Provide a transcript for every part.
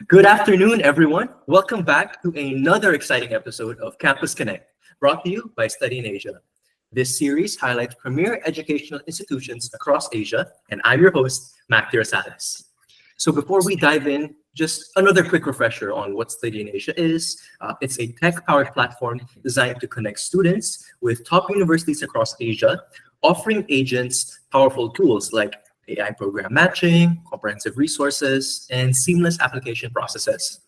Good afternoon, everyone. Welcome back to another exciting episode of Campus Connect, brought to you by Study in Asia. This series highlights premier educational institutions across Asia, and I'm your host, Mac Rosales. So before we dive in, just another quick refresher on what Study in Asia is. It's a tech-powered platform designed to connect students with top universities across Asia, offering agents powerful tools like AI program matching, comprehensive resources, and seamless application processes.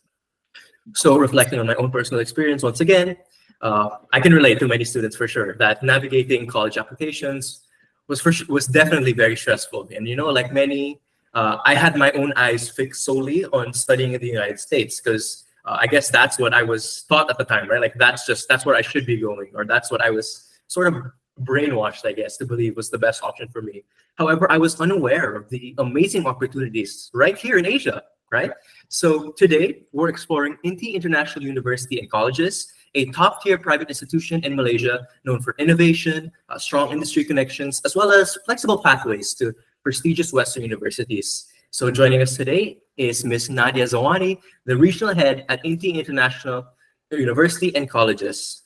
So reflecting on my own personal experience, once again, I can relate to many students for sure that navigating college applications was definitely very stressful. And like many, I had my own eyes fixed solely on studying in the United States because I guess that's what I was taught at the time, right? Like that's where I should be going, or that's what I was sort of brainwashed, I guess, to believe was the best option for me. However, I was unaware of the amazing opportunities right here in Asia, right? So today, we're exploring INTI International University and Colleges, a top-tier private institution in Malaysia known for innovation, strong industry connections, as well as flexible pathways to prestigious Western universities. So joining us today is Ms. Nadia Zawani, the regional head at INTI International University and Colleges.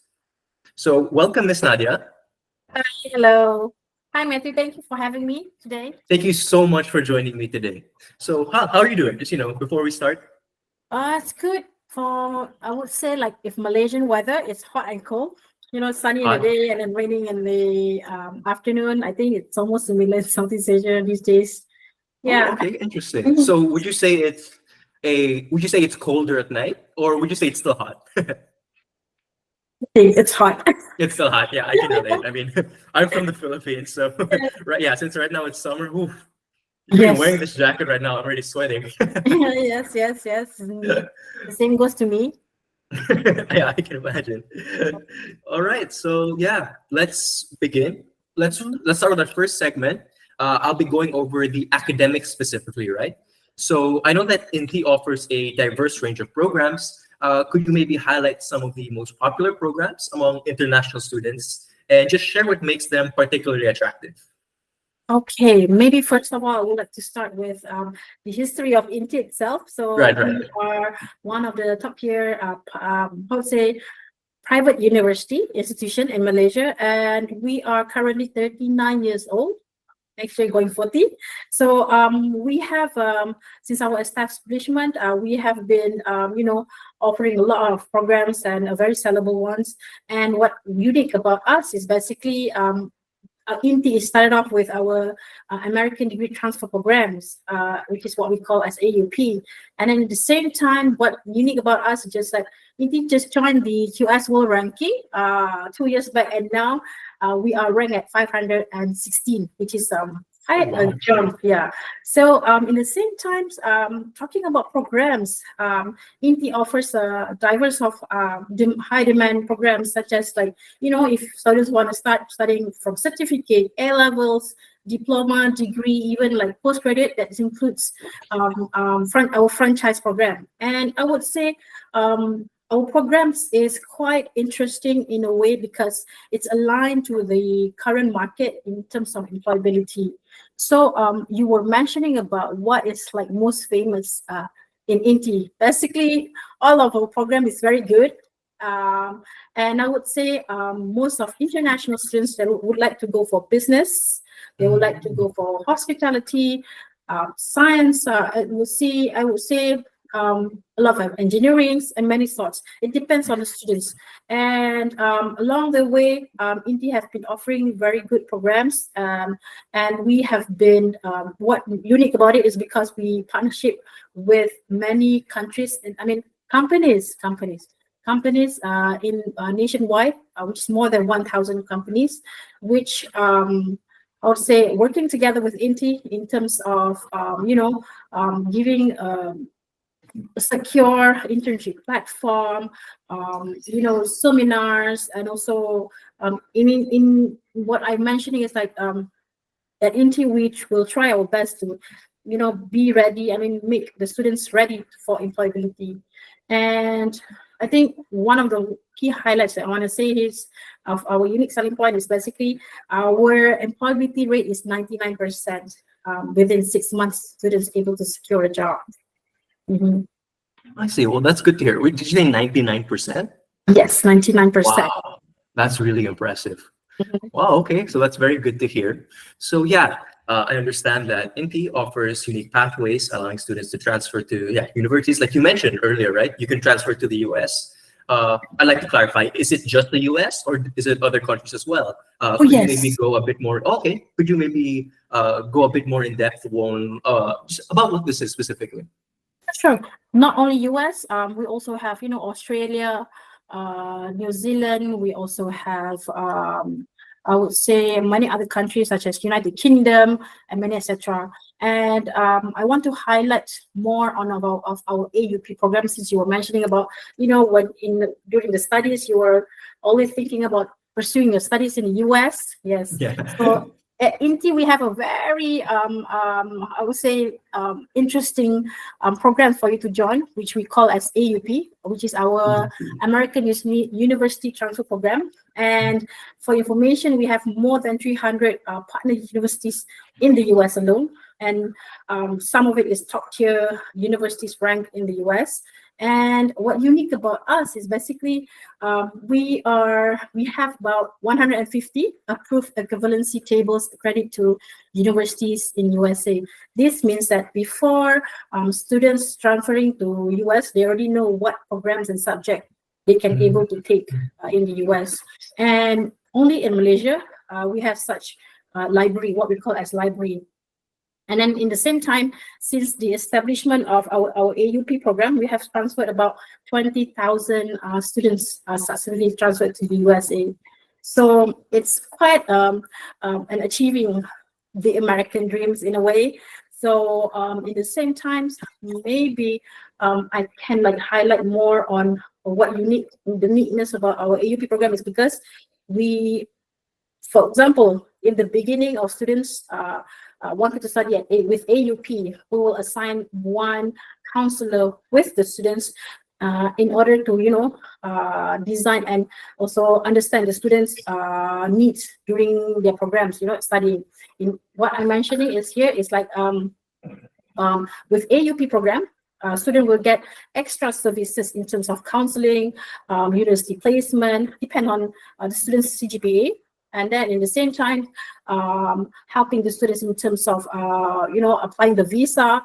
So welcome, Ms. Nadia. Hi, hello. Hi, Matthew. Thank you for having me today. Thank you so much for joining me today. So how are you doing? Just, before we start. It's good I would say, like, if Malaysian weather, it's hot and cold. Sunny in the Hot. day and then raining in the afternoon. I think it's almost similar in Southeast Asia these days. Oh, Yeah. okay, interesting. So would you say it's colder at night, or would you say it's still hot? It's hot. It's still hot. Yeah, I can relate. I mean, I'm from the Philippines, so right, yeah, since right now it's summer, oof, even Yes. wearing this jacket right now, I'm already sweating. Yes. The same goes to me. Yeah, I can imagine. All right, so yeah, let's begin. Let's start with our first segment. I'll be going over the academics specifically, right? So I know that INTI offers a diverse range of programs. Could you maybe highlight some of the most popular programs among international students and just share what makes them particularly attractive? Okay, maybe first of all, I would like to start with the history of INTI itself. So Right. we are one of the top tier, I would say, private university institution in Malaysia, and we are currently 39 years old, actually going 40. So we have, since our establishment, we have been, offering a lot of programs and very sellable ones. And what unique about us is basically INTI started off with our American degree transfer programs, which is what we call as AUP. And then at the same time, what unique about us is just like INTI just joined the QS World Ranking 2 years back, and now we are ranked at 516, which is quite a jump. Yeah. So in the same times, talking about programs, INTI offers a diverse of high demand programs, such as, like, if students want to start studying from certificate, A levels, diploma, degree, even like postgraduate, that includes our franchise program. And I would say our programs is quite interesting in a way because it's aligned to the current market in terms of employability. So you were mentioning about what is like most famous in INTI. Basically, all of our program is very good. And I would say most of international students that would like to go for business, they would like to go for hospitality, science. I would say a lot of engineering and many sorts. It depends on the students. And along the way, INTI has been offering very good programs. And we have been, what unique about it is because we partnership with many countries, and companies in nationwide, which is more than 1,000 companies, which I would say working together with INTI in terms of, giving a secure internship platform, seminars, and also in what I'm mentioning is like at INTI, which will try our best to, be ready. Make the students ready for employability. And I think one of the key highlights that I want to say is of our unique selling point is basically our employability rate is 99%. Within 6 months, students able to secure a job. Mm-hmm. I see. Well, that's good to hear. Wait, did you say 99%? Yes, 99%. Wow, that's really impressive. Wow, okay, so that's very good to hear. So yeah, I understand that INTI offers unique pathways, allowing students to transfer to universities, like you mentioned earlier, right? You can transfer to the US. I'd like to clarify: is it just the US, or is it other countries as well? Oh, Could you maybe yes. go a bit more? Okay, could you maybe go a bit more in depth on just about what this is specifically? Sure. Not only US, we also have, Australia, New Zealand. We also have, I would say, many other countries such as United Kingdom and many etc. And I want to highlight more on about of our AUP program, since you were mentioning about, when during the studies you were always thinking about pursuing your studies in the US. Yes. Yeah. So at INTI, we have a very, I would say, interesting program for you to join, which we call as AUP, which is our American University Transfer Program. And for information, we have more than 300 partner universities in the US alone. And some of it is top tier universities ranked in the US. And what unique about us is basically we have about 150 approved equivalency tables accredited to universities in USA. This means that before students transferring to US, they already know what programs and subject they can able to take in the US. And only in Malaysia, we have such library, what we call as library. And then in the same time, since the establishment of our AUP program, we have transferred about 20,000 students successfully transferred to the USA. So it's quite an achieving the American dreams in a way. So in the same time, maybe I can highlight more on what the neatness about our AUP program is, because we, for example, in the beginning of students wanted to study with AUP, we will assign one counselor with the students in order to, design and also understand the students' needs during their programs, studying. What I'm mentioning is here is with AUP program, student will get extra services in terms of counseling, university placement, depend on the student's CGPA. And then in the same time, helping the students in terms of, applying the visa,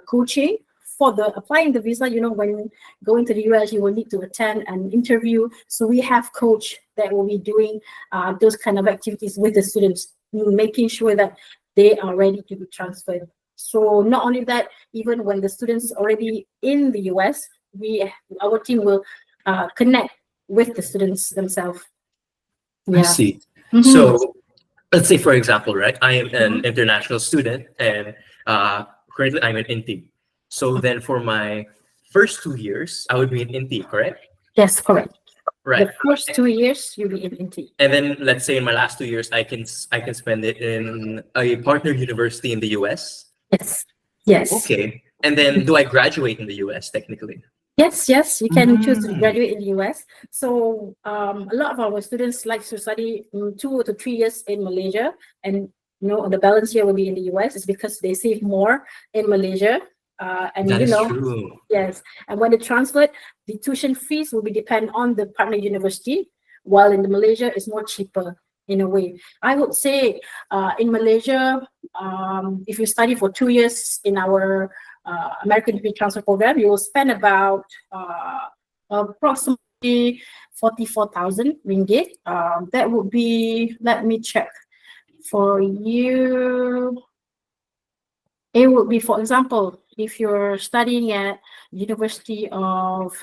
coaching. For applying the visa, when going to the US, you will need to attend an interview. So we have coach that will be doing those kind of activities with the students, making sure that they are ready to be transferred. So not only that, even when the students already in the US, our team will connect with the students themselves. I see. So let's say, for example, right, I am an international student, and currently I'm in INTI. So then for my first 2 years, I would be in INTI, correct? Yes, correct. Right. The first 2 years, you'll be in INTI. And then let's say in my last 2 years, I can spend it in a partner university in the US. Yes. Yes. Okay. And then do I graduate in the US technically? Yes, you can choose to graduate in the US. So a lot of our students like to study 2 to 3 years in Malaysia, and the balance here will be in the US. It's because they save more in Malaysia. And That is true. Yes. And when they transfer, the tuition fees will be depend on the partner university, while in Malaysia it's more cheaper in a way. I would say in Malaysia, if you study for 2 years in our American Degree Transfer Program, you will spend about approximately 44,000 ringgit. That would be, let me check for you. It would be, for example, if you're studying at University of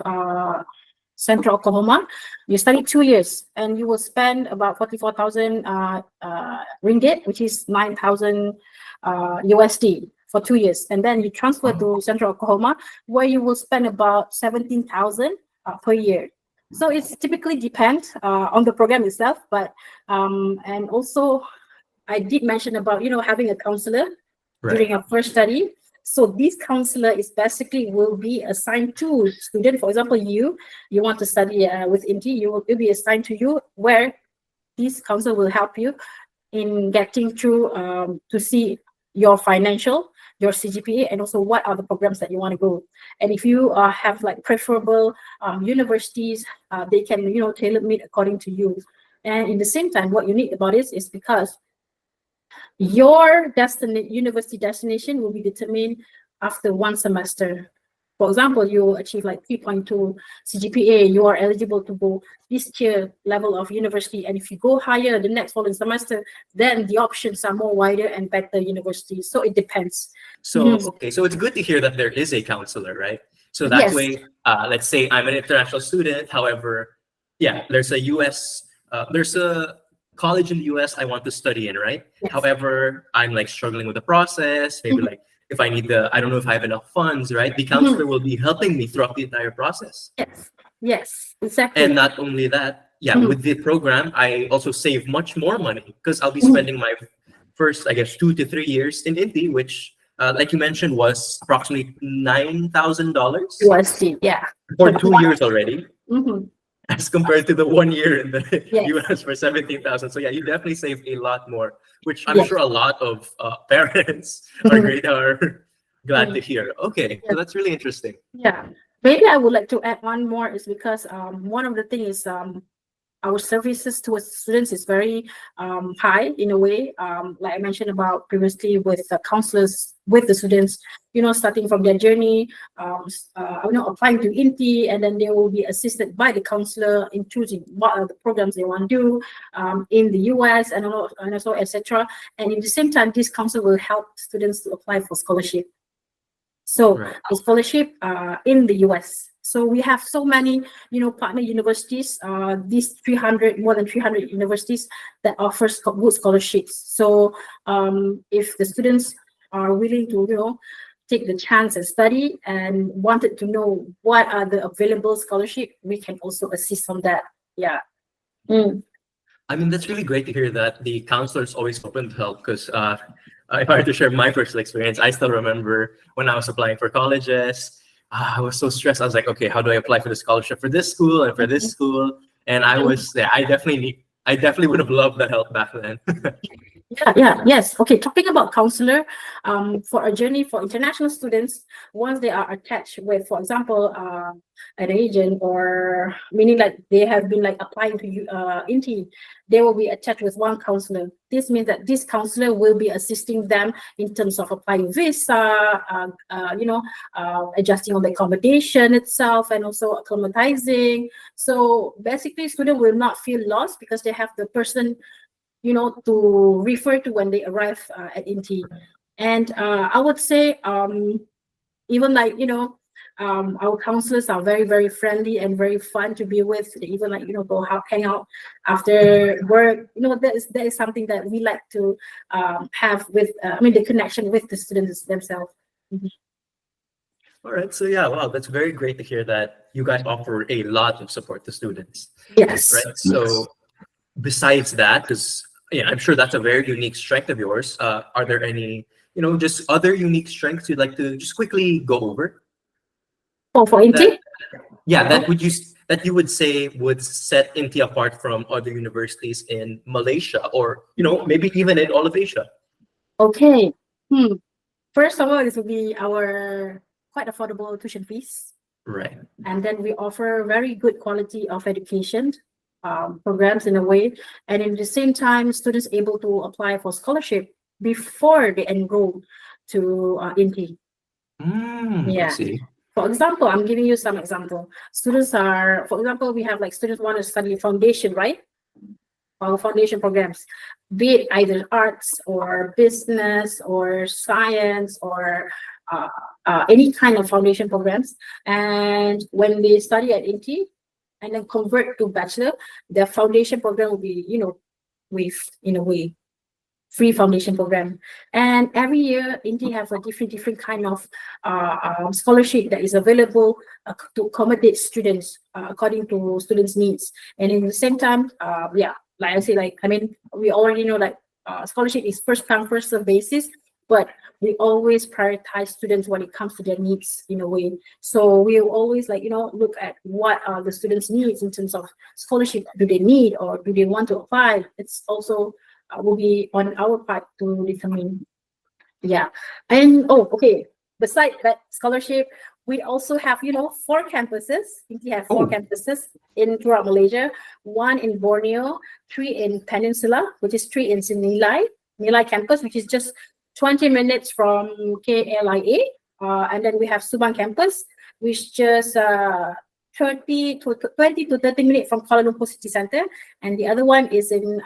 Central Oklahoma, you study 2 years and you will spend about 44,000 ringgit, which is 9,000 USD for 2 years. And then you transfer to Central Oklahoma, where you will spend about 17,000 per year. So it's typically depends on the program itself, but and also I did mention about having a counselor during our first study. So this counselor is basically will be assigned to student. For example, you want to study with INTI, it will be assigned to you, where this counselor will help you in getting through to see your financial your CGPA, and also what are the programs that you want to go. And if you have like preferable universities, they can, you know, tailor made according to you. And in the same time, what unique about this is because your university destination will be determined after one semester. For example, you achieve like 3.2 CGPA, you are eligible to go this tier level of university. And if you go higher the next following semester, then the options are more wider and better universities. So it depends. So, okay, so it's good to hear that there is a counselor, right? So that Yes. way, let's say I'm an international student. However, yeah, there's a college in the US I want to study in, right? Yes. However, I'm like struggling with the process. Maybe like if I need I don't know if I have enough funds, right? The counselor will be helping me throughout the entire process. Yes. Yes, exactly. And not only that, yeah, with the program, I also save much more money because I'll be spending my first, I guess, 2 to 3 years in INTI, which, like you mentioned, was approximately $9,000 USD, yeah. for 2 years already, Mhm. as compared to the 1 year in the Yes. US for 17,000. So yeah, you definitely save a lot more, which I'm Yes. sure a lot of parents are glad to hear. Okay, so that's really interesting. Yeah, maybe I would like to add one more is because one of the things is our services towards students is very high in a way. Like I mentioned about previously with the counselors with the students, you know, starting from their journey, you know, applying to INTI, and then they will be assisted by the counselor in choosing what are the programs they want to do in the US and also etc. And at the same time, this counselor will help students to apply for scholarship. So Right. the scholarship in the US. So we have so many, you know, partner universities, these more than 300 universities that offers good scholarships. So if the students are willing to, you know, take the chance and study and wanted to know what are the available scholarship, we can also assist on that. Yeah. I mean, that's really great to hear that the counselor is always open to help because if I were to share my personal experience, I still remember when I was applying for colleges, I was so stressed. I was like, okay, how do I apply for the scholarship for this school and for this school? And I definitely would have loved that help back then. Yes. Okay, talking about counselor, for a journey for international students, once they are attached with, for example, an agent, or meaning like they have been like applying to INTI, they will be attached with one counselor. This means that this counselor will be assisting them in terms of applying visa, you know, adjusting on the accommodation itself, and also acclimatizing. So basically, student will not feel lost because they have the person, you know, to refer to when they arrive at INTI. And I would say even like, you know, our counselors are very, very friendly and very fun to be with. They even like, you know, go out, hang out after work. You know, that is something that we like to have with, the connection with the students themselves. All right. So yeah, wow, that's very great to hear that you guys offer a lot of support to students. Yes. Right. So besides that, because yeah, I'm sure that's a very unique strength of yours. Are there any, you know, just other unique strengths you'd like to just quickly go over? Oh, for INTI? That you would say would set INTI apart from other universities in Malaysia, or you know, maybe even in all of Asia. Okay. First of all, this will be our quite affordable tuition fees. Right. And then we offer very good quality of education programs in a way. And in the same time, students able to apply for scholarship before they enroll to INTI. I see. For example, I'm giving you some example. Students are, for example, we have like students want to study foundation, right? Our foundation programs, be it either arts or business or science or any kind of foundation programs. And when they study at INTI and then convert to bachelor, their foundation program will be, you know, with, in a way, free foundation program. And every year INTI have a different kind of scholarship that is available to accommodate students according to students' needs. And in the same time, like I say, like, I mean, we already know like scholarship is first come first serve basis, but we always prioritize students when it comes to their needs in a way. So we will always, like, you know, look at what are the students' needs in terms of scholarship. Do they need or do they want to apply? It's also will be on our part to determine. Yeah. And okay. Besides that scholarship, we also have, 4 campuses. We have four Oh, campuses in throughout Malaysia. One in Borneo, 3 in Peninsula, which is 3 in Nilai campus, which is just 20 minutes from KLIA. And then we have Subang campus, which just 20 to 30 minutes from Kuala Lumpur City Centre. And the other one is in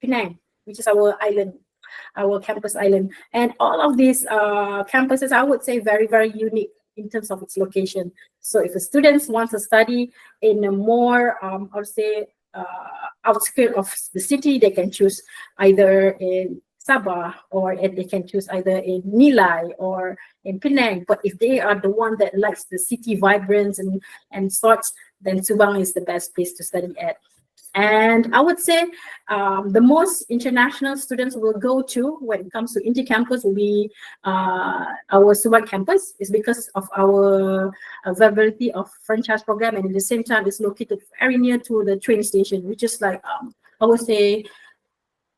Penang, which is our campus island. And all of these campuses, I would say, very, very unique in terms of its location. So if the students want to study in a more, I would say, outskirts of the city, they can choose either in Sabah, or they can choose either in Nilai or in Penang. But if they are the one that likes the city vibrance and sorts, then Subang is the best place to study at. And I would say the most international students will go to when it comes to INTI campus will be our Subang campus. Is because of our availability of franchise program, and at the same time it's located very near to the train station, which is like I would say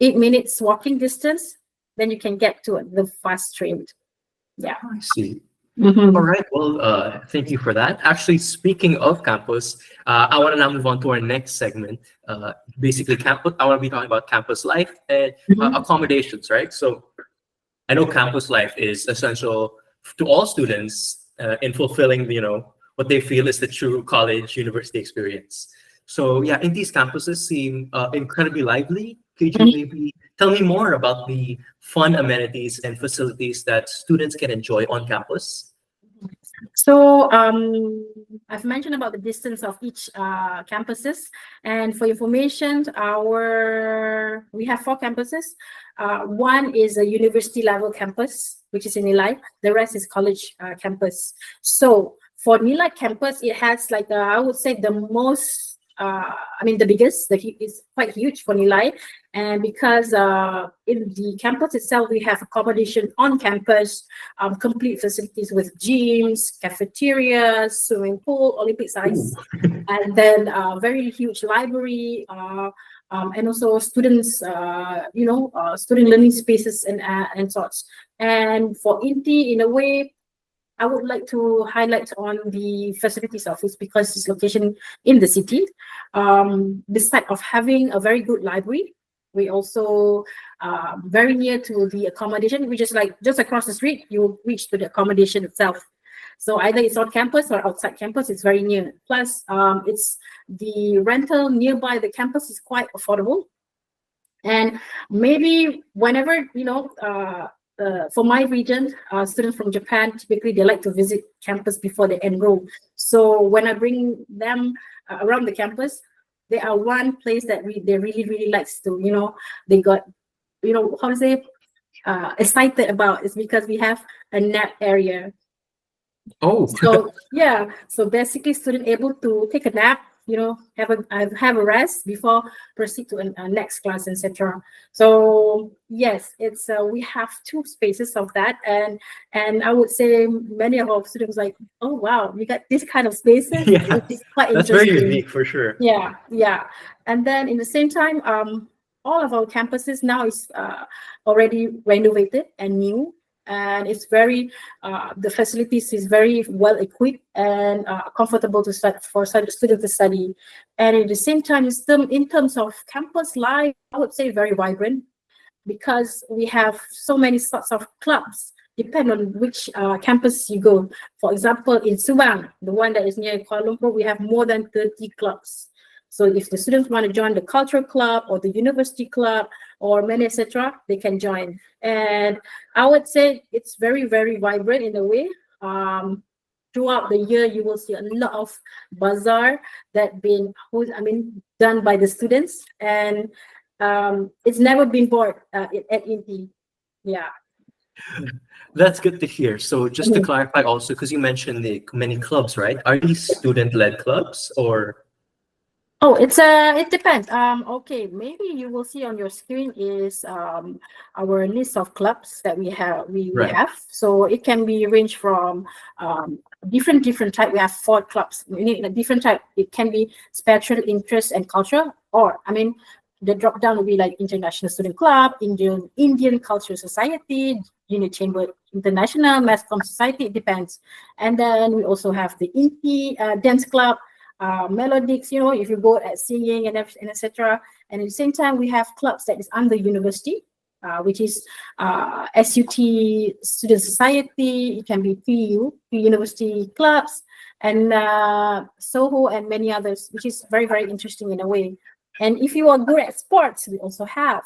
8 minutes walking distance. Then you can get to the fast train. Yeah. I see. Mhm. All right. Well, thank you for that. Actually, speaking of campus, I want to now move on to our next segment. Basically, campus. I want to be talking about campus life and Mhm. accommodations, right? So, I know campus life is essential to all students in fulfilling, what they feel is the true college university experience. So, yeah, in these campuses seem incredibly lively. Could you maybe tell me more about the fun amenities and facilities that students can enjoy on campus? So I've mentioned about the distance of each campuses, and for information, we have 4 campuses. One is a university level campus, which is in Nilai. The rest is college campus. So for Nilai campus, it has like I would say the most. The biggest. It's quite huge for Nilai, and because in the campus itself we have accommodation on campus, complete facilities with gyms, cafeterias, swimming pool, Olympic size, and then very huge library, and also students, student learning spaces and sorts. And for INTI, in a way, I would like to highlight on the facilities office because it's location in the city. Besides of having a very good library, we also very near to the accommodation, which is like just across the street, you will reach to the accommodation itself. So either it's on campus or outside campus, it's very near. Plus, it's the rental nearby the campus is quite affordable. And maybe whenever, for my region, students from Japan, typically they like to visit campus before they enroll. So when I bring them around the campus, they are one place that they really, really likes to, they got, how to say, excited about is because we have a nap area. Oh, So yeah, so basically student able to take a nap, have a rest before proceed to a next class, etc. So yes, it's we have 2 spaces of that, and I would say many of our students like, oh wow, we got this kind of spaces. yeah, Which is quite that's very interesting. unique for sure. Yeah, and then in the same time, all of our campuses now is already renovated and new. And it's very, the facilities is very well equipped and comfortable to for students to study. And at the same time, in terms of campus life, I would say very vibrant because we have so many sorts of clubs, depend on which campus you go. For example, in Subang, the one that is near Kuala Lumpur, we have more than 30 clubs. So if the students want to join the cultural club or the university club or many, etc., they can join. And I would say it's very, very vibrant in a way. Throughout the year, you will see a lot of bazaar that done by the students, and it's never been bored at INTI. Yeah. That's good to hear. So just to clarify also, because you mentioned the many clubs, right? Are these student-led clubs or? Oh, it depends. Okay, maybe you will see on your screen is our list of clubs that we have. We Right. have. So it can be ranged from different type. We have 4 clubs. We need a different type. It can be special interest and culture, or the drop down will be like International Student Club, Indian Cultural Society, Junior Chamber International, Mass Comm Society, it depends. And then we also have the INTI Dance Club, melodics, you know, if you go at singing and etc. And at the same time, we have clubs that is under university, which is SUT Student Society, it can be PU, university clubs, and Soho and many others, which is very, very interesting in a way. And if you are good at sports, we also have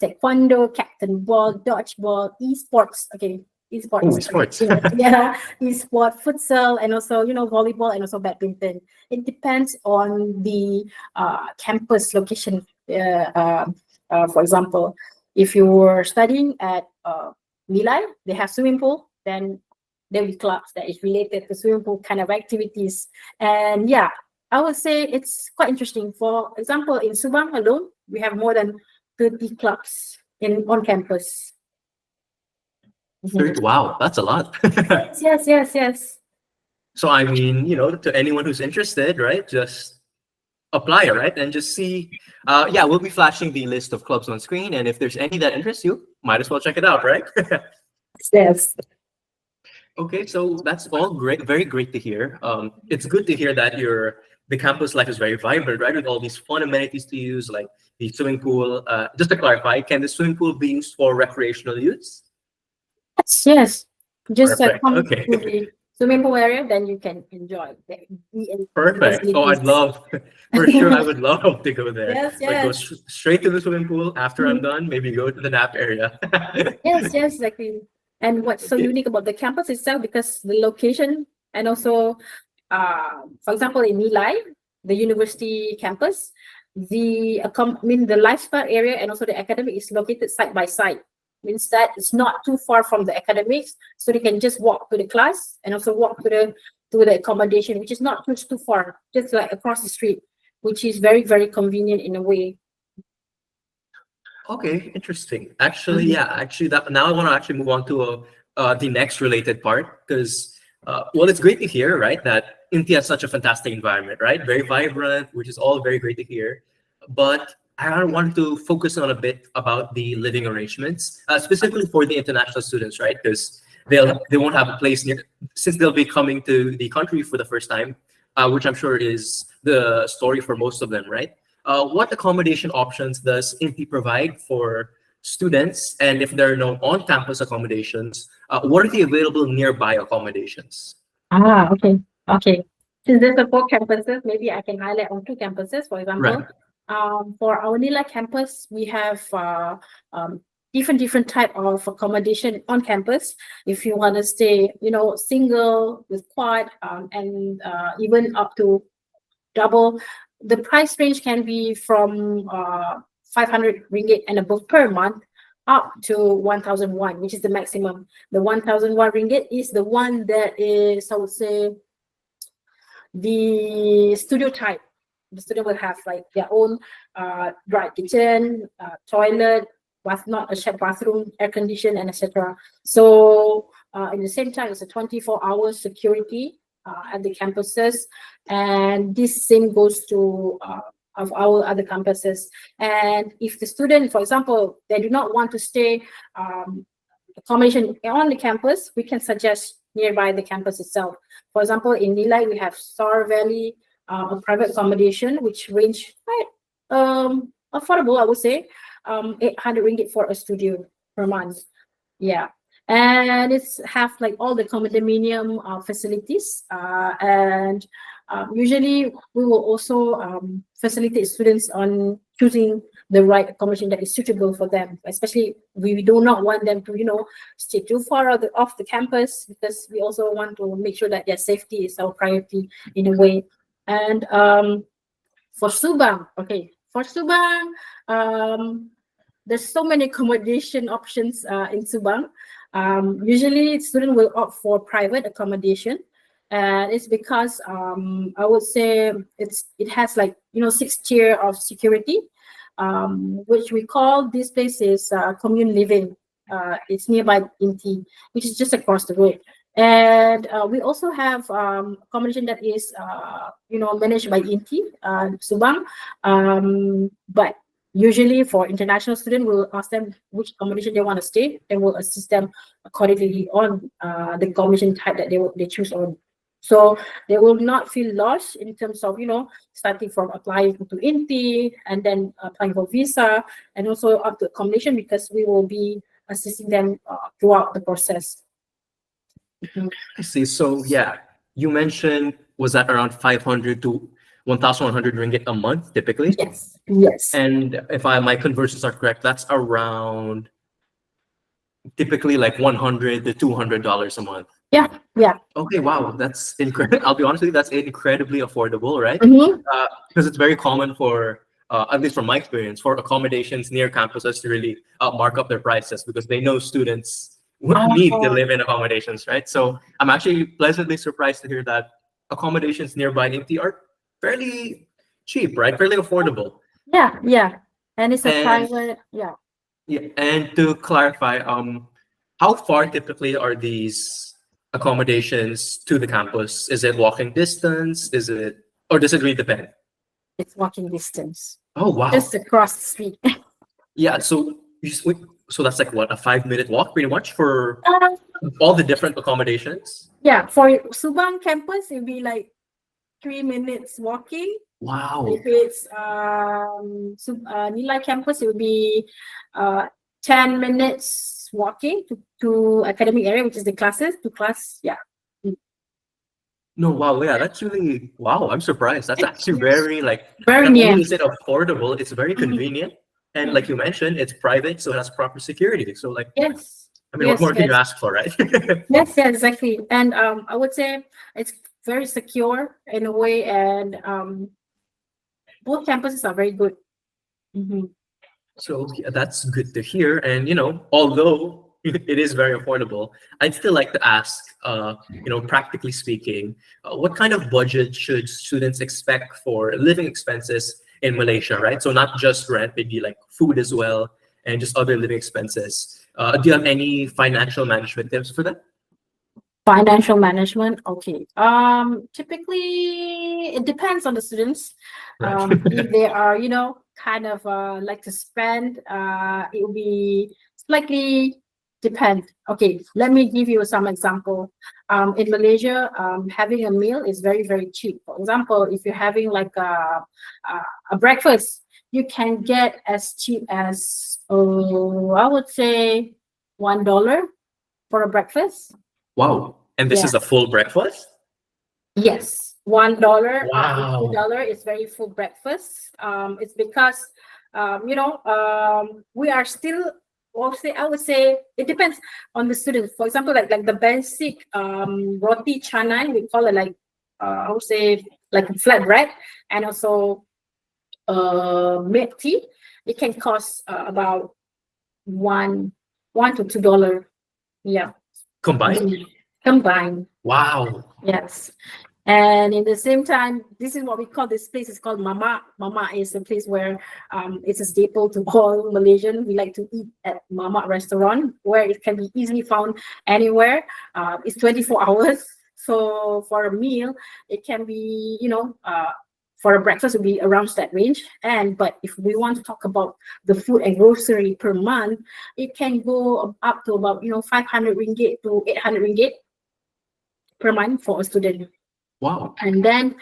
taekwondo, captain ball, dodgeball, esports. Okay, esports. Oh, sports. Yeah, esport, futsal, and also, you know, volleyball and also badminton. It depends on the campus location. For example, if you're studying at Milai, they have swimming pool, then there will be clubs that is related to swimming pool kind of activities. And yeah, I would say it's quite interesting. For example, in Subang alone, we have more than 30 clubs on campus. Wow, that's a lot. Yes. So I mean, you know, to anyone who's interested, right, just apply, right, and just see. Yeah, we'll be flashing the list of clubs on screen, and if there's any that interests you, might as well check it out, right? Yes. Okay, so that's all great, very great to hear. It's good to hear that the campus life is very vibrant, right, with all these fun amenities to use, like the swimming pool. Just to clarify, can the swimming pool be used for recreational use? Yes. Just Perfect. come Okay. to the swimming pool area, then you can enjoy Perfect. Oh, I'd love, for sure, I would love to go there. Yes, Like go yes. straight to the swimming pool after I'm done, maybe go to the nap area. Yes, exactly. And what's so unique about the campus itself, because the location and also, for example, in Nilai, the university campus, the lifestyle area and also the academic is located side by side. Means that it's not too far from the academics, so they can just walk to the class and also walk to the accommodation, which is not too far, just like across the street, which is very, very convenient in a way. Okay, interesting. Actually, yeah, actually that now I want to actually move on to the next related part, because well, it's great to hear, right, that INTI has such a fantastic environment, right? Very vibrant, which is all very great to hear. But I want to focus on a bit about the living arrangements, specifically for the international students, right? Because they won't have a place near, since they'll be coming to the country for the first time, which I'm sure is the story for most of them, right? What accommodation options does INTI provide for students? And if there are no on-campus accommodations, what are the available nearby accommodations? Okay. Since there's 4 campuses, maybe I can highlight on 2 campuses. For example, for our Nila campus, we have different type of accommodation on campus. If you want to stay, you know, single with quad, and even up to double, the price range can be from 500 ringgit and above per month up to 1,001, which is the maximum. The 1,001 ringgit is the one that is, I would say, the studio type. The student will have like their own dry kitchen, toilet, not a shared bathroom, air condition, and etc. So at the same time, it's a 24-hour security at the campuses, and this same goes to of our other campuses. And if the student, for example, they do not want to stay accommodation on the campus, we can suggest nearby the campus itself. For example, in Nilai, we have Star Valley, a private accommodation, which range quite affordable, I would say, 800 ringgit for a studio per month. Yeah. And it's have like all the condominium facilities, and usually we will also facilitate students on choosing the right accommodation that is suitable for them. Especially, we do not want them to, you know, stay too far off the campus, because we also want to make sure that their safety is our priority in a way. And for Subang, there's so many accommodation options in Subang. Usually, students will opt for private accommodation, and it's because I would say it has like, you know, 6 tier of security, which we call this place is commune living. It's nearby INTI, which is just across the road. And we also have accommodation that is, you know, managed by INTI Subang, but Usually for international students, we'll ask them which accommodation they want to stay, and we'll assist them accordingly on the accommodation type that they choose on. So they will not feel lost in terms of, starting from applying to INTI and then applying for visa and also up to accommodation, because we will be assisting them throughout the process. I see. So yeah, you mentioned, was that around 500 to 1,100 ringgit a month typically? Yes. Yes. And if my conversions are correct, that's around typically like $100 to $200 a month. Yeah. Yeah. Okay, wow, that's incredible. I'll be honest with you, that's incredibly affordable, right? Mhm. Because it's very common for, at least from my experience, for accommodations near campuses to really mark up their prices because they know students would need to live in accommodations, right? So I'm actually pleasantly surprised to hear that accommodations nearby INTI are fairly cheap, right? Fairly affordable. Yeah. Yeah. And it's a And private. Yeah. yeah, and to clarify, how far typically are these accommodations to the campus? Is it walking distance? Or does it really depend? It's walking distance. Oh, wow. Just across the street. Yeah, so so that's like what, a 5-minute walk pretty much for all the different accommodations? Yeah, for Subang campus, it'll be like 3 minutes walking. Wow. If it's Nilai campus, it will be 10 minutes walking to academic area, which is the classes to class. Yeah. No, wow, yeah, that's really, wow, I'm surprised. That's actually very Very not near. only is it affordable, it's very convenient. And like you mentioned, it's private, so it has proper security. So like, Yes. I mean, what more can you ask for, right? Yes, yeah, exactly. And I would say it's very secure in a way, and both campuses are very good. So yeah, that's good to hear. And although it is very affordable, I'd still like to ask, practically speaking, what kind of budget should students expect for living expenses in Malaysia, right? So not just rent, maybe like food as well, and just other living expenses. Do you have any financial management tips for that? Financial management, okay. Typically it depends on the students. Right. If they are, kind of like to spend, it will be slightly depend. Okay, let me give you some example. In Malaysia, having a meal is very, very cheap. For example, if you're having like a breakfast, you can get as cheap as I would say $1 for a breakfast. Wow. And this is a full breakfast? Yes, $1, Wow. $2 is very full breakfast. It's because we are still, I would say it depends on the student. For example, like the basic roti canai, we call it like I would say like flat bread, and also milk tea. It can cost about $1 to $2. Yeah. Combined. Wow. Yes. And in the same time, this is what we call this place is called Mama. Mama is a place where it's a staple to all Malaysian. We like to eat at Mama restaurant, where it can be easily found anywhere. It's 24 hours. So for a meal, it can be, for a breakfast it will be around that range. But if we want to talk about the food and grocery per month, it can go up to about 500 ringgit to 800 ringgit per month for a student. Wow. And then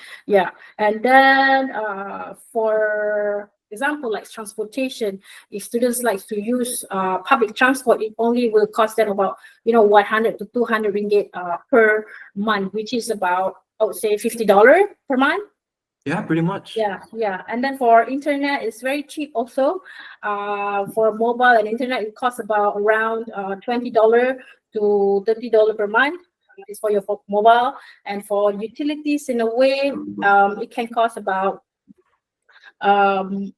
for example, like transportation, if students like to use public transport, it only will cost them about 100 to 200 ringgit per month, which is about, I would say, $50 per month. Yeah, pretty much. Yeah. And then for internet, it's very cheap also. For mobile and internet, it costs about around $20 to $30 per month. Is for your mobile. And for utilities, in a way, it can cost about 1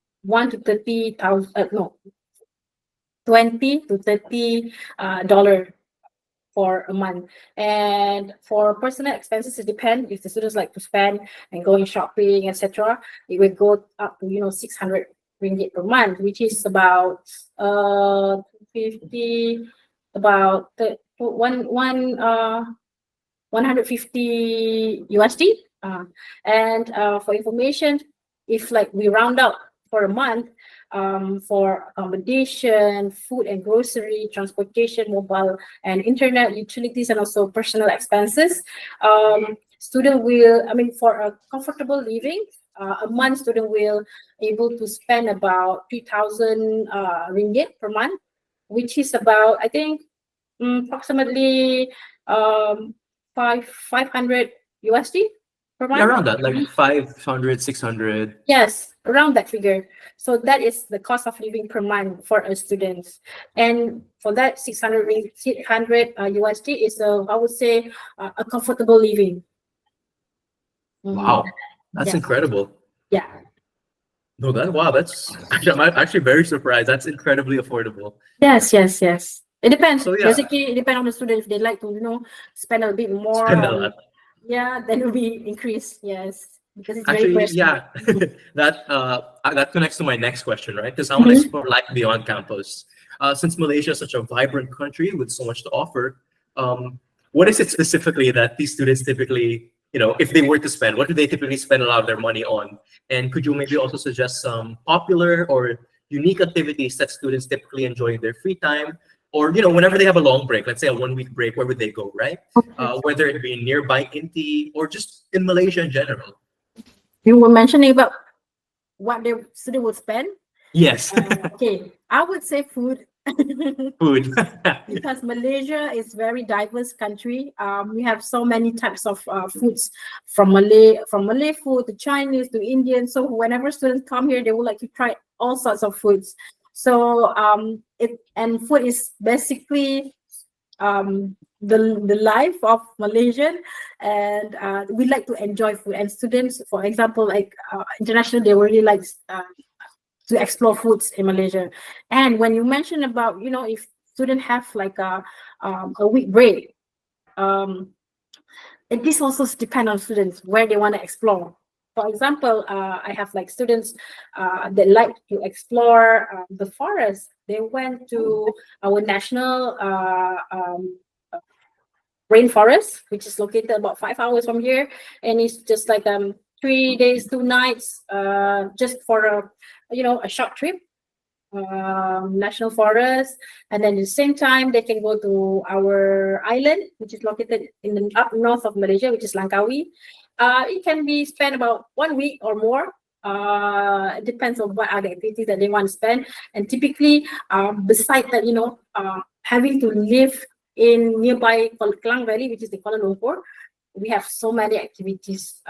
to 30,000 $20 to $30 for a month. And for personal expenses, it depends. If the students like to spend and going shopping, etc., it will go up to 600 ringgit per month, which is about 50, about 150 USD. And for information, if like we round out for a month, for accommodation, food and grocery, transportation, mobile and internet, utilities, and also personal expenses. Student will, for a comfortable living, a month student will able to spend about 3,000 ringgit per month, which is about, I think, approximately 500 USD per month. Yeah, around that, like 500, 600. Yes, around that figure. So that is the cost of living per month for a student. And for that 600 USD is I would say a comfortable living. Wow, that's Yeah. incredible. Yeah. No, that's actually, I'm actually very surprised. That's incredibly affordable. Yes. It depends. So yeah, Basically, it depends on the student. If they like to, spend a bit more spend a on, lot. yeah, then it will be increased. Yes, because it's very Actually, personal. yeah, that connects to my next question, right? Because I want to Mhm. explore life beyond campus. Since Malaysia is such a vibrant country with so much to offer, what is it specifically that these students typically, if they were to spend, what do they typically spend a lot of their money on? And could you maybe also suggest some popular or unique activities that students typically enjoy in their free time? Or, whenever they have a long break, let's say a 1 week break, where would they go, right? Whether it be nearby INTI or just in Malaysia in general. You were mentioning about what the student would spend. Yes, Okay, I would say food. food. Because Malaysia is very diverse country. We have so many types of foods, from Malay food to Chinese to Indian. So whenever students come here, they would like to try all sorts of foods. So food is basically the life of Malaysian, and we like to enjoy food. And students, for example, like international, they really like to explore foods in Malaysia. And when you mention about, if students have like a week break, this also depends on students where they want to explore. For example, I have like students that like to explore the forest. They went to our national rainforest, which is located about 5 hours from here, and it's just like 3 days, 2 nights, just for a short trip, national forest. And then at the same time, they can go to our island, which is located in the up north of Malaysia, which is Langkawi. It can be spent about 1 week or more. It depends on what are the activities that they want to spend. And typically, besides that, having to live in nearby Klang Valley, which is the Kuala Lumpur, we have so many activities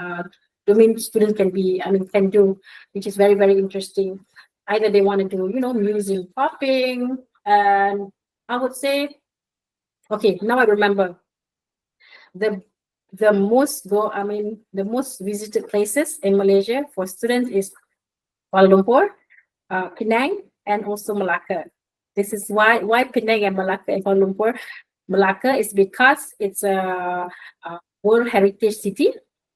students can do, which is very, very interesting. Either they want to do, museum hopping, and I would say, okay, now I remember the most visited places in Malaysia for students is Kuala Lumpur, Penang, and also Malacca. This is why Penang and Malacca and Kuala Lumpur. Malacca is because it's a World Heritage City,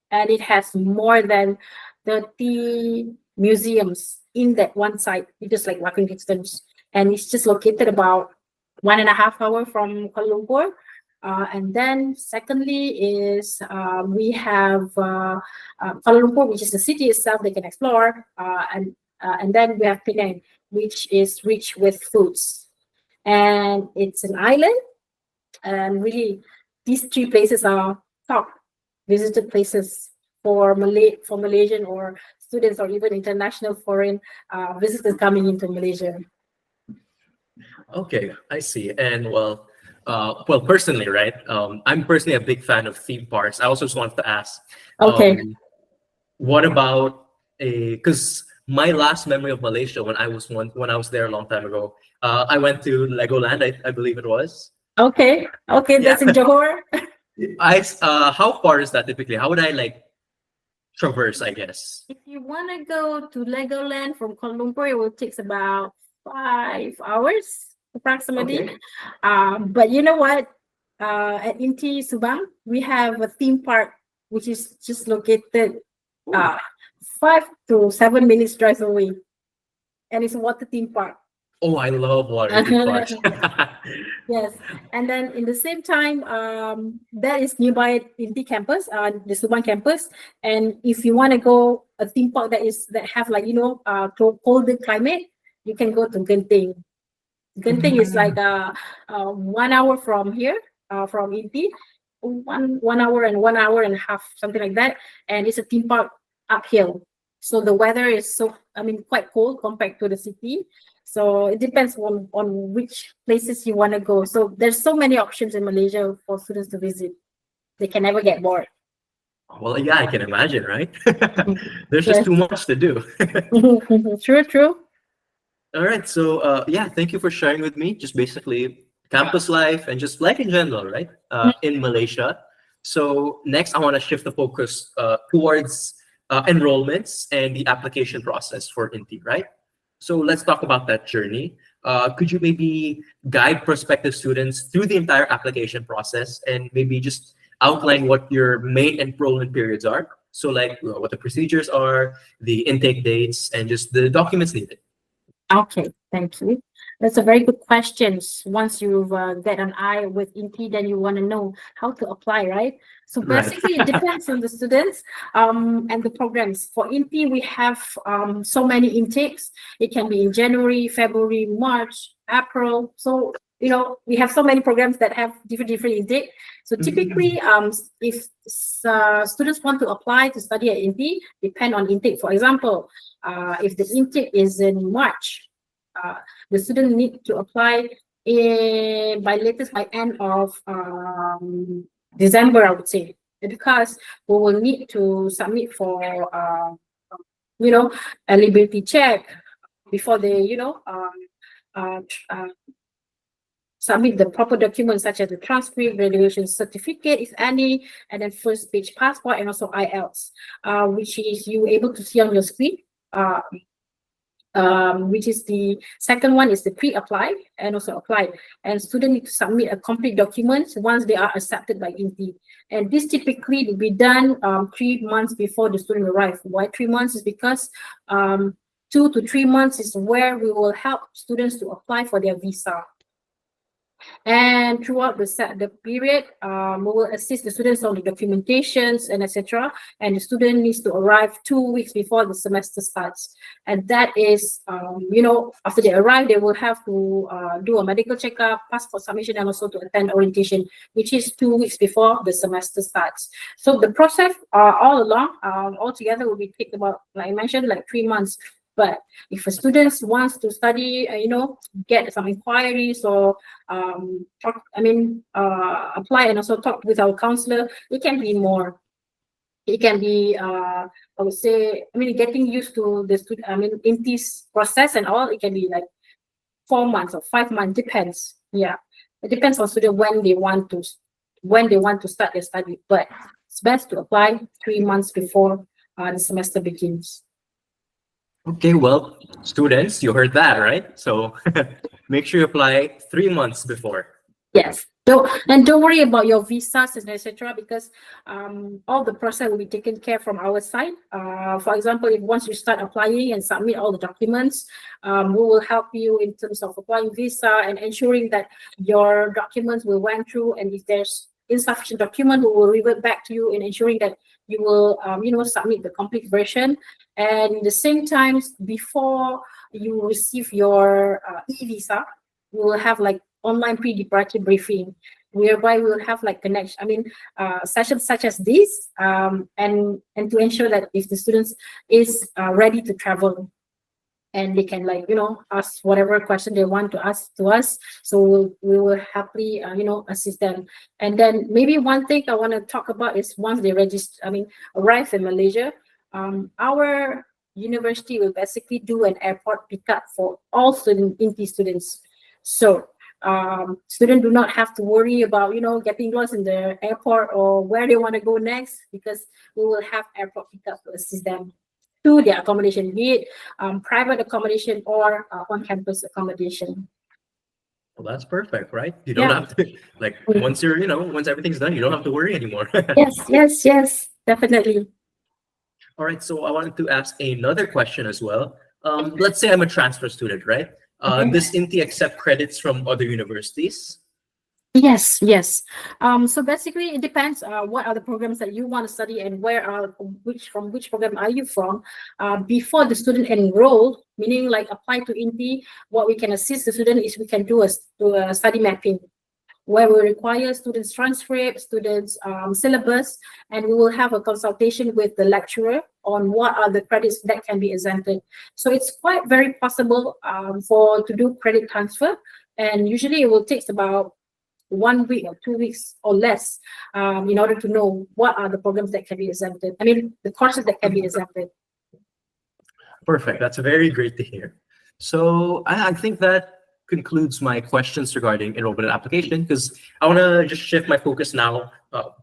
and it has more than 30 museums in that one site. It's just like walking distance, and it's just located about 1.5 hours from Kuala Lumpur. And then secondly is we have Kuala Lumpur, which is the city itself they can explore, and then we have Penang, which is rich with foods, and it's an island. And really, these three places are top visited places for Malaysian or students, or even international foreign visitors coming into Malaysia. Okay, I see. And personally, right? I'm personally a big fan of theme parks. I also just wanted to ask, Okay. what about because my last memory of Malaysia when I was there a long time ago, I went to Legoland, I believe it was. Okay. That's in Johor. How far is that typically? How would I traverse, I guess? If you want to go to Legoland from Kuala Lumpur, it will take about 5 hours approximately. Okay. But you know what? At INTI Subang, we have a theme park which is just located 5 to 7 minutes drive away, and it's a water theme park. Oh, I love water theme parks. Yes, and then in the same time, that is nearby INTI campus, the Subang campus. And if you want to go a theme park that have colder climate, you can go to Genting. Genting is like 1 hour from here, from INTI, 1 hour and 1 hour and a half, something like that. And it's a theme park uphill. So the weather is quite cold compared to the city. So it depends on which places you want to go. So there's so many options in Malaysia for students to visit. They can never get bored. Well, yeah, I can imagine, right? There's just too much to do. True. All right. So, yeah, thank you for sharing with me just basically campus life and just life in general, right? In Malaysia. So next, I want to shift the focus towards enrollments and the application process for INTI, right? So let's talk about that journey. Could you maybe guide prospective students through the entire application process and maybe just outline what your main enrollment periods are? So like what the procedures are, the intake dates, and just the documents needed. Okay, thank you. That's a very good question. Once you've get an eye with INTI, then you want to know how to apply, right? So basically, it depends on the students and the programs. For INTI, we have so many intakes. It can be in January, February, March, April. So we have so many programs that have different intake. So typically, if students want to apply to study at INTI, depend on intake. For example, if the intake is in March, the student need to apply by latest by end of December, I would say, because we will need to submit for eligibility check before they submit the proper documents such as the transcript, graduation certificate, if any, and then first page passport, and also IELTS, which is you able to see on your screen. Which is the second one is the pre-apply and also apply. And students need to submit a complete document once they are accepted by INTI. And this typically will be done 3 months before the student arrives. Why 3 months is because 2 to 3 months is where we will help students to apply for their visa. And throughout the period, we will assist the students on the documentations and etc. And the student needs to arrive 2 weeks before the semester starts. And that is, after they arrive, they will have to do a medical checkup, passport submission, and also to attend orientation, which is 2 weeks before the semester starts. So the process all along, altogether will be take about, like I mentioned, like 3 months. But if a student wants to study, get some inquiries or apply and also talk with our counselor, it can be more. It can be, I would say, getting used to the student, INTI's process and all. It can be like 4 months or 5 months, depends. Yeah, it depends on student when they want to start their study. But it's best to apply 3 months before the semester begins. Okay, well, students, you heard that, right? So make sure you apply 3 months before. Yes. Don't worry about your visas and etc. because all the process will be taken care from our side. For example, if once you start applying and submit all the documents, we will help you in terms of applying visa and ensuring that your documents will went through. And if there's insufficient document, we will revert back to you in ensuring that you will submit the complete version. And at the same time, before you receive your e-visa, we will have like online pre-departure briefing, whereby we will have like sessions such as this, and to ensure that if the students is ready to travel, and they can ask whatever question they want to ask to us. So we will happily assist them. And then maybe one thing I want to talk about is once they arrive in Malaysia, our university will basically do an airport pickup for all INTI students. So students do not have to worry about getting lost in the airport or where they want to go next, because we will have airport pickup to assist them to their accommodation, be it private accommodation or on-campus accommodation. Well, that's perfect, right? You don't have to once everything's done, you don't have to worry anymore. Yes, definitely. All right, so I wanted to ask another question as well. Let's say I'm a transfer student, right? Does INTI accept credits from other universities? Yes, yes. So basically, it depends. What are the programs that you want to study, and where are from which program are you from? Before the student enroll, meaning like apply to INTI, what we can assist the student is we can do a study mapping, where we require students' transcript, students' syllabus, and we will have a consultation with the lecturer on what are the credits that can be exempted. So it's quite very possible for to do credit transfer, and usually it will take about 1 week or 2 weeks or less in order to know what are the programs that can be exempted. I mean, the courses that can be exempted. Perfect. That's very great to hear. So I think that concludes my questions regarding enrollment and application, because I want to just shift my focus now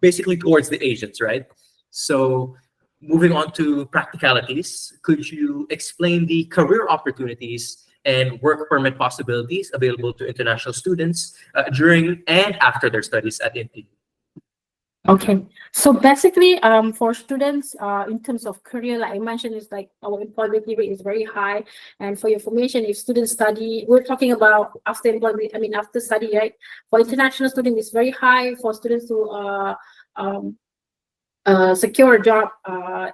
basically towards the agents, right? So moving on to practicalities, could you explain the career opportunities and work permit possibilities available to international students during and after their studies at INTI? Okay, so basically, for students, in terms of career, like I mentioned, is like our employability rate is very high. And for your information, if students study, we're talking about after employment, I mean after study, right? For international students, it's very high. For students to secure a job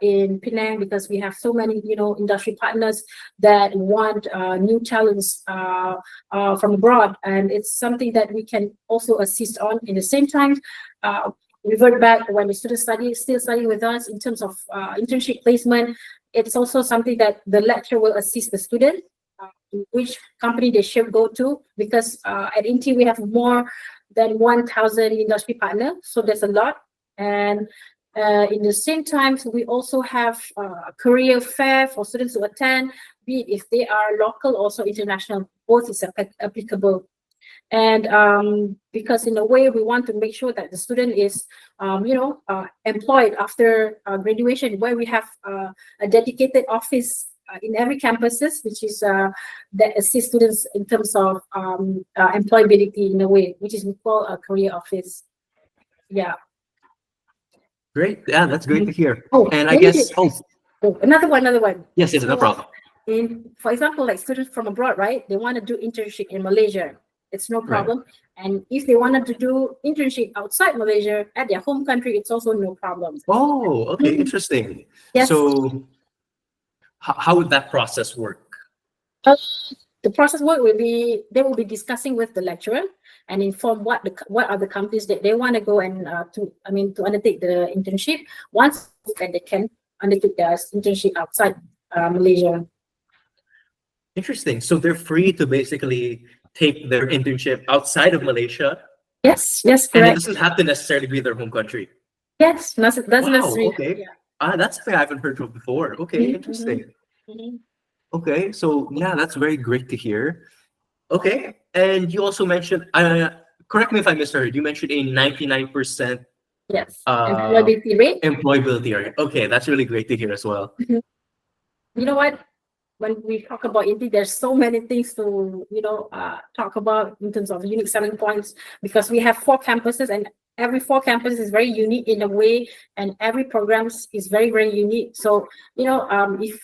in Penang, because we have so many, industry partners that want new talents from abroad, and it's something that we can also assist on. In the same time, revert back when the students still studying with us in terms of internship placement. It's also something that the lecturer will assist the student which company they should go to, because at INTI we have more than 1,000 industry partners, so there's a lot. And in the same time, we also have a career fair for students to attend, be it if they are local, also international, both is applicable. And because in a way we want to make sure that the student is employed after graduation, where we have a dedicated office in every campuses, which is that assists students in terms of employability in a way, which is we call a career office. Yeah. Great. Yeah, that's great to hear. Oh, And I guess, another one. yes, no problem. For example, like students from abroad, right? They want to do internship in Malaysia. It's no problem. Right. And if they wanted to do internship outside Malaysia at their home country, it's also no problem. Oh, okay, interesting. Yes. So how would that process work? The process work will be, they will be discussing with the lecturer and inform what are the companies that they want to go and to undertake the internship. Once that they can undertake their internship outside Malaysia. Interesting. So they're free to basically take their internship outside of Malaysia. Yes, correct. And it doesn't have to necessarily be their home country. Yes, doesn't necessarily. Okay. Yeah. That's something I haven't heard of before. Okay, interesting. Okay, so yeah, that's very great to hear. Okay, and you also mentioned, correct me if I misheard, you mentioned a 99% employability rate. Employability rate. Okay, that's really great to hear as well. You know what? When we talk about INTI, there's so many things to talk about in terms of unique selling points, because we have 4 campuses, and every 4 campuses is very unique in a way, and every program is very, very unique. So if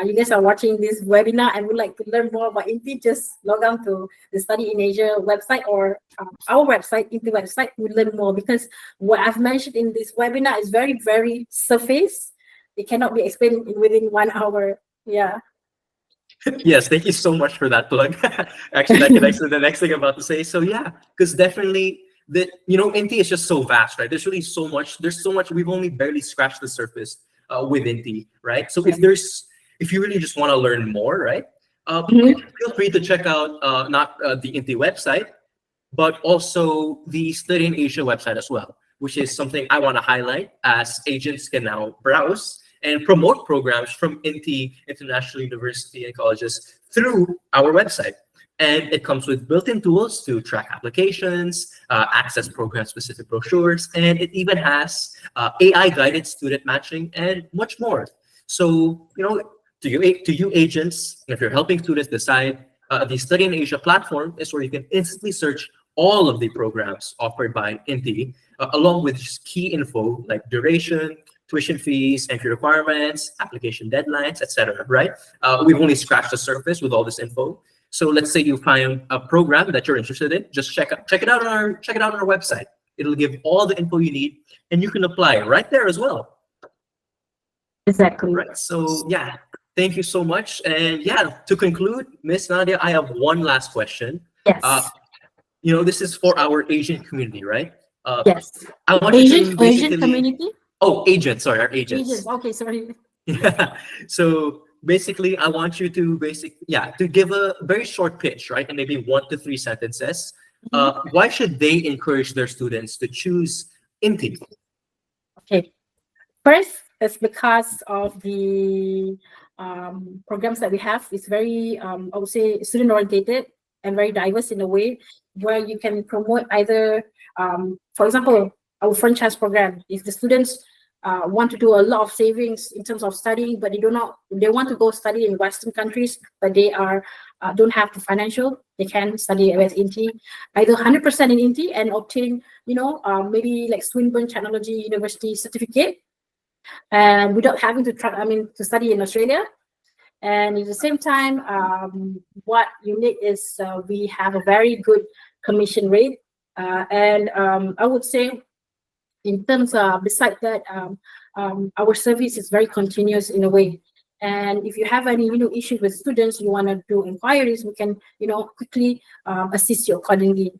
you guys are watching this webinar and would like to learn more about INTI, just log on to the Study in Asia website or our website, INTI website, to learn more, because what I've mentioned in this webinar is very, very surface. It cannot be explained within 1 hour. Yeah. Yes, thank you so much for that plug. Actually, that connects to the next thing I'm about to say. So yeah, because definitely INTI is just so vast, right? There's really so much. There's so much. We've only barely scratched the surface with INTI, right? So if you really just want to learn more, right? Feel free to check out not the INTI website, but also the Study in Asia website as well, which is something I want to highlight, as agents can now browse and promote programs from INTI International University and Colleges through our website. And it comes with built-in tools to track applications, access program-specific brochures, and it even has AI-guided student matching and much more. So, to you agents, if you're helping students decide, the Study in Asia platform is where you can instantly search all of the programs offered by INTI, along with just key info like duration, tuition fees, entry requirements, application deadlines, etc. Right? We've only scratched the surface with all this info. So let's say you find a program that you're interested in, just check it out on our website. It'll give all the info you need, and you can apply right there as well. Exactly. Right. So yeah, thank you so much. And yeah, to conclude, Miss Nadia, I have one last question. Yes. This is for our Asian community, right? Yes. I want you to Asian basically. community? Oh, agents. Sorry, our agents. Agents. Okay, sorry. Yeah. So basically, I want you to to give a very short pitch, right? And maybe 1 to 3 sentences. Why should they encourage their students to choose INTI? Okay. First, it's because of the programs that we have. It's very, I would say, student-oriented and very diverse in a way where you can promote either, for example, our franchise program. If the students want to do a lot of savings in terms of studying, but they want to go study in Western countries, but they don't have the financial, they can study with INTI, either 100% in INTI and obtain, maybe like Swinburne Technology University certificate, and without having to study in Australia. And at the same time, what unique is we have a very good commission rate, and I would say, in terms of besides that, our service is very continuous in a way. And if you have any issues with students, you want to do inquiries, we can quickly assist you accordingly.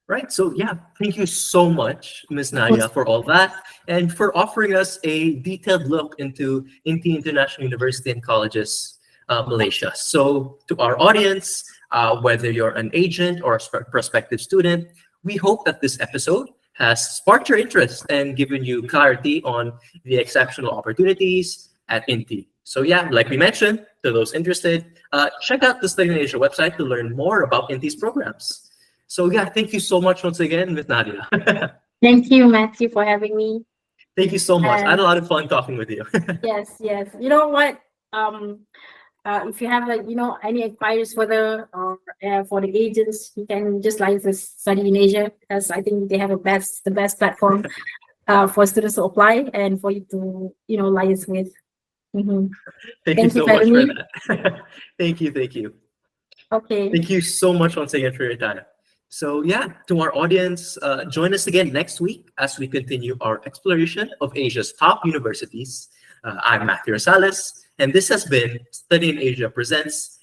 Right. So yeah, thank you so much, Ms. Nadia, for all that and for offering us a detailed look into INTI International University and Colleges, Malaysia. So to our audience, whether you're an agent or a prospective student, we hope that this episode has sparked your interest and given you clarity on the exceptional opportunities at INTI. So yeah, like we mentioned, to those interested, check out the Study in Asia website to learn more about INTI's programs. So yeah, thank you so much once again, Ms. Nadia. Thank you, Matthew, for having me. Thank you so much. I had a lot of fun talking with you. Yes. You know what? If you have any inquiries further or for the agents, you can just liaise with Study in Asia, because I think they have the best platform for students to apply and for you to liaise with. Thank you so much for that. Thank you. Okay. Thank you so much once again for your time. So yeah, to our audience, join us again next week as we continue our exploration of Asia's top universities. I'm Matthew Rosales, and this has been Study in Asia Presents